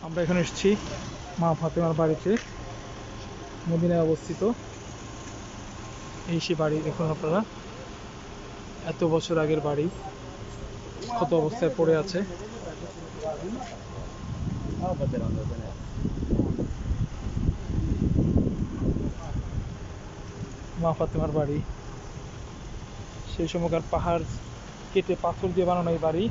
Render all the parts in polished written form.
আমরা এখানে এসেছি মা ফাতেমার বাড়িতে, মদিনায় অবস্থিত। এই সে বাড়ি, দেখুন আপনারা, এত বছর আগের বাড়ি, কত অবস্থায় পড়ে আছে। মা ফাতেমার বাড়ি, সেই সময়কার পাহাড় কেটে পাথর দিয়ে বানানো এই বাড়ি।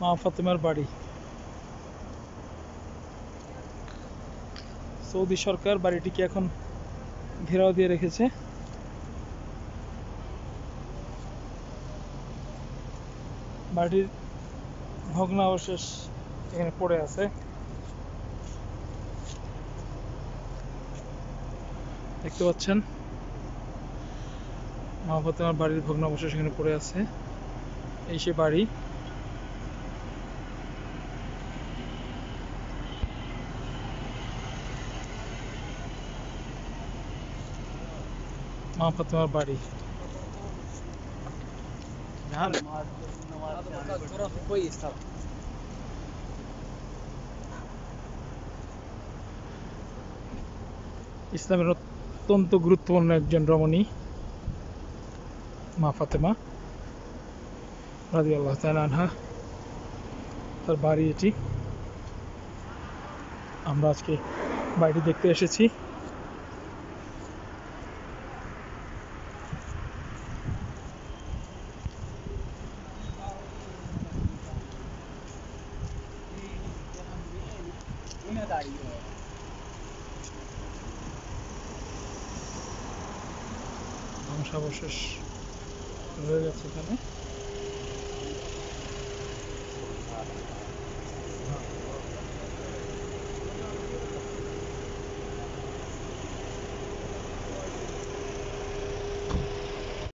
মা ফাতেমার বাড়ি, সৌদি সরকার বাড়িটিকে এখন ঘেরাও দিয়ে রেখেছে। বাড়ির ভগ্নাবশেষ এখানে পড়ে আছে, দেখতে পাচ্ছেন। মা ফাতেমার বাড়ির ভগ্নাবশেষ এখানে পড়ে আছে। এই সে বাড়ি। মা ফাতেমার বাড়ি। ইসলামের অত্যন্ত গুরুত্বপূর্ণ একজন রমণী মা ফাতেমা রাদিয়াল্লাহু তাআলা আনহা, তার বাড়ি এটি। আমরা আজকে বাড়িটি দেখতে এসেছি। ধ্বংসাবশেষ রয়ে গেছে এখানে।